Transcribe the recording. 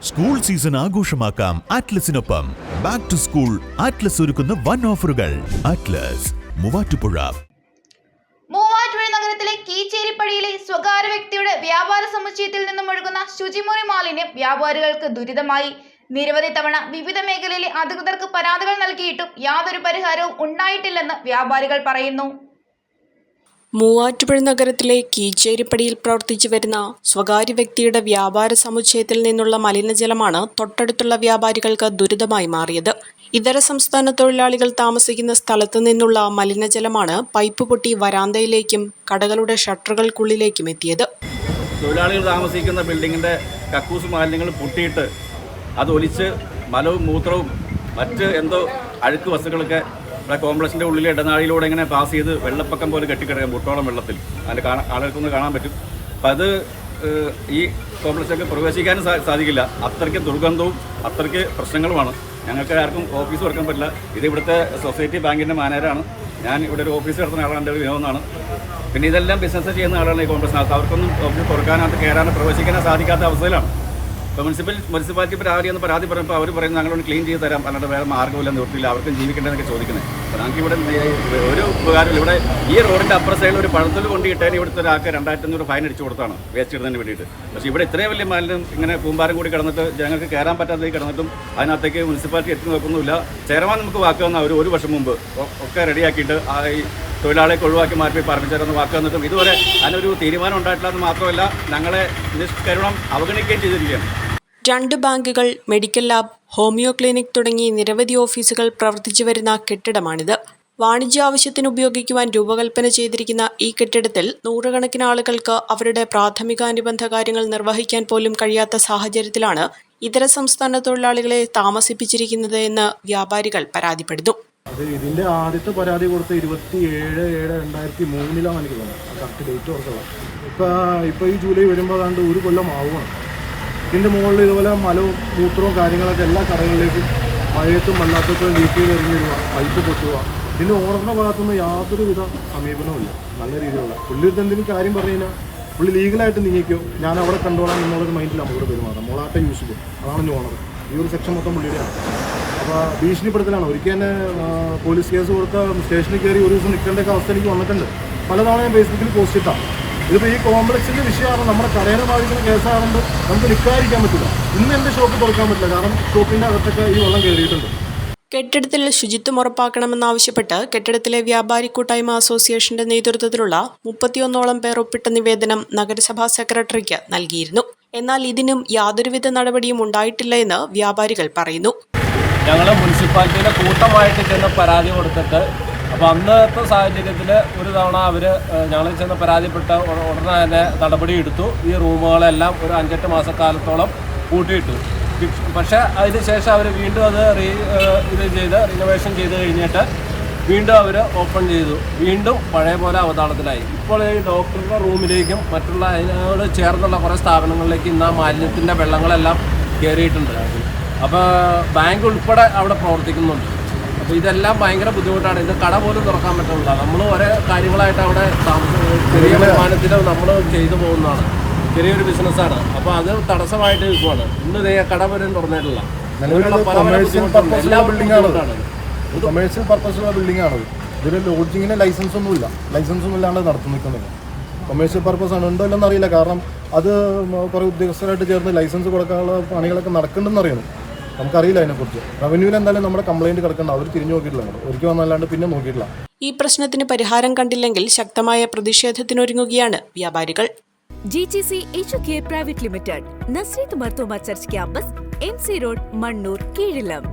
School season ആഘോഷമാക്കാം ആറ്റ്ലസിനൊപ്പം. Back to school Atlas ഒരുക്കുന്ന വൻ ഓഫറുകൾ. ആറ്റ്ലസ് മൂവാറ്റുപുഴ. മൂവാറ്റുപുഴ നഗരത്തിലെ കീച്ചേരിപ്പടിയിലെ സ്വകാര്യ വ്യക്തിയുടെ വ്യാപാര സമുച്ചയത്തിൽ നിന്നും ഒഴുകുന്ന ശുചിമുറി മാലിന്യം വ്യാപാരികൾക്ക് ദുരിതമായി. നിരവധി തവണ വിവിധ മേഖലയിലെ അധികൃതർക്ക് പരാതികൾ നൽകിയിട്ടും യാതൊരു പരിഹാരവും ഉണ്ടായിട്ടില്ലെന്ന് വ്യാപാരികൾ പറയുന്നു. മൂവാറ്റുപുഴ നഗരത്തിലെ കീച്ചേരിപ്പടിയിൽ പ്രവർത്തിച്ചു വരുന്ന സ്വകാര്യ വ്യക്തിയുടെ വ്യാപാര സമുച്ചയത്തിൽ നിന്നുള്ള മലിനജലമാണ് തൊട്ടടുത്തുള്ള വ്യാപാരികൾക്ക് ദുരിതമായി മാറിയത്. ഇതര സംസ്ഥാന തൊഴിലാളികൾ താമസിക്കുന്ന സ്ഥലത്തു നിന്നുള്ള മലിനജലമാണ് പൈപ്പ് പൊട്ടി വരാന്തയിലേക്കും കടകളുടെ ഷട്ടറുകൾക്കുള്ളിലേക്കും എത്തിയത്. തൊഴിലാളികൾ താമസിക്കുന്ന ബിൽഡിങ്ങിൻ്റെ കക്കൂസ് മാലിന്യങ്ങൾ പൊട്ടിയിട്ട് അത് ഒലിച്ച് മലവും മൂത്രവും മറ്റ് എന്തോ അഴുക്ക് വസ്തുക്കളൊക്കെ ഇവിടെ കോംപ്ലക്സിൻ്റെ ഉള്ളിലെ ഇടനാഴിയിലൂടെ ഇങ്ങനെ പാസ് ചെയ്ത് വെള്ളപ്പൊക്കം പോലെ കെട്ടിക്കിടക്കും മുട്ടോളം വെള്ളത്തിൽ. അതിൽ ആളുകൾക്കൊന്ന് കാണാൻ പറ്റും. അപ്പം അത് ഈ കോംപ്ലക്സിലേക്ക് പ്രവേശിക്കാനും സാധിക്കില്ല. അത്രയ്ക്ക് ദുർഗന്ധവും അത്രയ്ക്ക് പ്രശ്നങ്ങളുമാണ്. ഞങ്ങൾക്ക് ആർക്കും ഓഫീസ് തുറക്കാൻ പറ്റില്ല. ഇത് ഇവിടുത്തെ സൊസൈറ്റി ബാങ്കിൻ്റെ മാനേജറാണ്. ഞാൻ ഇവിടെ ഒരു ഓഫീസ് നടത്തുന്ന ആളാണ്. എൻ്റെ വിനോദമാണ്. പിന്നെ ഇതെല്ലാം ബിസിനസ് ചെയ്യുന്ന ആളാണ് ഈ കോംപ്ലക്സിനകത്ത്. അവർക്കൊന്നും ഓഫീസ് തുറക്കാനകത്ത് കയറാനോ പ്രവേശിക്കാനോ സാധിക്കാത്ത അവസ്ഥയിലാണ്. ഇപ്പോൾ മുനിസിപ്പാലിറ്റി ഇപ്പോൾ ആരെയൊന്ന് പരാതി പറയുമ്പോൾ അവർ പറയുന്നത് ഞങ്ങളൊന്ന് ക്ലീൻ ചെയ്ത് തരാം, അല്ലാണ്ട് വേറെ മാർഗ്ഗമില്ല, നിർത്തിയില്ല, അവർക്കും ജീവിക്കേണ്ടതെന്നൊക്കെ ചോദിക്കുന്നത്. അപ്പോൾ ഞങ്ങൾക്ക് ഇവിടെ ഒരു ഉപകാരമില്ല. ഇവിടെ ഈ റോഡിൻ്റെ അപ്പുറ സൈഡിൽ ഒരു പഴത്തിൽ കൊണ്ടിട്ടതിന് ഇവിടുത്തെ ഒരാൾക്ക് 2500 ഫൈൻ അടിച്ചു കൊടുത്താണ് വേസ്റ്റ് ഇടുന്നതിന് വേണ്ടിയിട്ട്. പക്ഷേ ഇവിടെ ഇത്രയും വലിയ മാലിന്യം ഇങ്ങനെ കൂമ്പാരം കൂടി കിടന്നിട്ട് ജനങ്ങൾക്ക് കയറാൻ പറ്റാതെ കിടന്നിട്ടും അതിനകത്തേക്ക് മുനിസിപ്പാലിറ്റി എത്തി നോക്കുന്നില്ല. ചെയർമാൻ നമുക്ക് വാക്ക് തന്ന ഒരു വർഷം മുമ്പ് ഒക്കെ റെഡിയാക്കിയിട്ട് ഈ തൊഴിലാളിയെ ഒഴിവാക്കി മാറ്റി പറമ്പിച്ചേർന്ന് വാക്ക് തന്നിട്ടും ഇതുവരെ അതിനൊരു തീരുമാനം ഉണ്ടായിട്ടില്ല. എന്ന് മാത്രമല്ല ഞങ്ങളെ നിഷ്കരുണം അവഗണിക്കുകയും ചെയ്തിരിക്കുകയാണ്. 2 ബാങ്കുകൾ, മെഡിക്കൽ ലാബ്, ഹോമിയോ ക്ലിനിക് തുടങ്ങി നിരവധി ഓഫീസുകൾ പ്രവർത്തിച്ചു വരുന്ന കെട്ടിടമാണിത്. വാണിജ്യ ആവശ്യത്തിന് ഉപയോഗിക്കുവാൻ രൂപകൽപ്പന ചെയ്തിരിക്കുന്ന ഈ കെട്ടിടത്തിൽ നൂറുകണക്കിന് ആളുകൾക്ക് അവരുടെ പ്രാഥമികാനുബന്ധ കാര്യങ്ങൾ നിർവഹിക്കാൻ പോലും കഴിയാത്ത സാഹചര്യത്തിലാണ് ഇതര സംസ്ഥാന തൊഴിലാളികളെ താമസിപ്പിച്ചിരിക്കുന്നത് എന്ന് വ്യാപാരികൾ പരാതിപ്പെടുന്നു. ഇതിൻ്റെ ആദ്യത്തെ പരാതി കൊടുത്ത് 27/7/2003 എനിക്ക് തോന്നുന്നത്. കറക്റ്റ് ഡേറ്റ് ഓർക്കുക. ഇപ്പോൾ ഈ ജൂലൈ വരുമ്പോൾ കണ്ട് 1 കൊല്ലം ആവുകയാണ്. ഇതിൻ്റെ മുകളിൽ ഇതുപോലെ മലവും മൂത്രവും കാര്യങ്ങളൊക്കെ എല്ലാ കടകളിലേക്കും മഴയത്തും അല്ലാത്തപ്പോൾ വീട്ടിൽ എറിഞ്ഞിടുക, പൈപ്പ് പൊട്ടുക. ഇതിൻ്റെ ഓണറിൻ്റെ ഭാഗത്തുനിന്ന് യാതൊരുവിധ സമീപനവുമില്ല. നല്ല രീതിയിലുള്ള പുള്ളി എന്തെങ്കിലും കാര്യം പറഞ്ഞു കഴിഞ്ഞാൽ പുള്ളി ലീഗലായിട്ട് നീങ്ങിക്കോ, ഞാൻ അവിടെ കണ്ടോളാം എന്നുള്ളൊരു മൈൻഡിൽ നമ്മളുടെ പെരുമാറാം. മോളാട്ടെ യൂസ് ചെയ്യും. അതാണ് ഓണർ. ഈ ഒരു സെക്ഷൻ മൊത്തം പുള്ളിയുടെയാണ്. അപ്പോൾ ഭീഷണിപ്പെടുത്തലാണ്. ഒരിക്കൽ തന്നെ പോലീസ് കേസ് കൊടുത്ത സ്റ്റേഷനിൽ കയറി ഒരു ദിവസം നിൽക്കേണ്ട അവസ്ഥ എനിക്ക് വന്നിട്ടുണ്ട്. പലതവണ ഞാൻ ഫേസ്ബുക്കിൽ പോസ്റ്റ് ഇട്ടാം. ഇതിപ്പോൾ ഈ കോംപ്ലക്സിൻ്റെ വിഷയമാണ്. നമ്മുടെ കടയെ ബാധിക്കുന്ന കേസാകുമ്പോൾ നമുക്ക് നിൽക്കാതിരിക്കാൻ പറ്റില്ല. ഇന്ന് എൻ്റെ ഷോപ്പ് തുറക്കാൻ പറ്റില്ല. കാരണം ഷോപ്പിൻ്റെ അകത്തൊക്കെ ഈ വെള്ളം കയറിയിട്ടുണ്ട്. കെട്ടിടത്തിൽ ശുചിത്വം ഉറപ്പാക്കണമെന്നാവശ്യപ്പെട്ട് കെട്ടിടത്തിലെ വ്യാപാരി കൂട്ടായ്മ അസോസിയേഷന്റെ നേതൃത്വത്തിലുള്ള 31ഓളം പേർ ഒപ്പിട്ട നിവേദനം നഗരസഭാ സെക്രട്ടറിക്ക് നൽകിയിരുന്നു. എന്നാൽ ഇതിനും യാതൊരുവിധ നടപടിയും ഉണ്ടായിട്ടില്ല എന്ന് വ്യാപാരികൾ പറയുന്നു. ഞങ്ങൾ മുനിസിപ്പാലിറ്റിയുടെ കൂട്ടമായിട്ട് ചെന്ന് പരാതി കൊടുത്തിട്ട്, അപ്പോൾ അന്നത്തെ സാഹചര്യത്തിൽ ഒരു തവണ അവർ ഞങ്ങൾ ചെന്ന് പരാതിപ്പെട്ട ഉടനെ തന്നെ നടപടി എടുത്തു. ഈ റൂമുകളെല്ലാം ഒരു 5-8 മാസക്കാലത്തോളം പൂട്ടിയിട്ടു. പക്ഷേ അതിന് ശേഷം അവർ വീണ്ടും അത് റിനോവേഷൻ ചെയ്ത് കഴിഞ്ഞിട്ട് വീണ്ടും അവർ ഓപ്പൺ ചെയ്തു. വീണ്ടും പഴയ പോലെ അവതാളത്തിലായി. ഇപ്പോൾ ഈ ഡോക്ടറുടെ റൂമിലേക്കും മറ്റുള്ള അതിനോട് ചേർന്നുള്ള കുറേ സ്ഥാപനങ്ങളിലേക്ക് ഇന്ന് ആ മാലിന്യത്തിൻ്റെ വെള്ളങ്ങളെല്ലാം കയറിയിട്ടുണ്ട്. അപ്പോൾ ബാങ്ക് ഉൾപ്പെടെ അവിടെ പ്രവർത്തിക്കുന്നുണ്ട്. അപ്പോൾ ഇതെല്ലാം ഭയങ്കര ബുദ്ധിമുട്ടാണ്. ഇത് കട പോലും തുറക്കാൻ പറ്റുന്നില്ല. നമ്മൾ ഓരോ കാര്യങ്ങളായിട്ട് അവിടെ ചെറിയ വരുമാനത്തിൽ നമ്മൾ ചെയ്തു പോകുന്നതാണ്. ചെറിയൊരു ബിസിനസ്സാണ്. അപ്പോൾ അത് തടസ്സമായിട്ട് നിൽക്കുവാണ്. ഇന്ന് കട പോലും തുറന്നിട്ടില്ല. കൊമേഴ്സ്യൽ പർപ്പസുള്ള ബിൽഡിംഗ് ആണ്. ഇതിൽ ലോഡ്ജിങ്ങിന് ലൈസൻസൊന്നും ഇല്ലാണ്ട് നടത്തി നിൽക്കുന്നത്. കൊമേഴ്സ്യൽ പർപ്പസ് ആണ്, ഉണ്ടോ ഇല്ലെന്ന് അറിയില്ല. കാരണം അത് കുറേ ഉദ്യോഗസ്ഥരായിട്ട് ചേർന്ന് ലൈസൻസ് കൊടുക്കാനുള്ള പണികളൊക്കെ നടക്കുന്നുണ്ടെന്ന് അറിയണം. നമുക്കറിയില്ല അതിനെക്കുറിച്ച്. റവന്യൂവിൽ എന്തായാലും നമ്മുടെ കംപ്ലയിൻറ്റ് കിടക്കേണ്ട. അവർ തിരിഞ്ഞു നോക്കിയിട്ടില്ല. ഒരിക്കൽ വന്നല്ലാണ്ട് പിന്നെ നോക്കിയിട്ടില്ല. ഈ പ്രശ്നത്തിന് പരിഹാരം കണ്ടില്ലെങ്കിൽ ശക്തമായ പ്രതിഷേധത്തിനൊരുങ്ങുകയാണ് വ്യാപാരികൾ. GGC HUK Private Limited, Nasrit Martoma Church Campus, MC Road, Mannur, Kizhilam.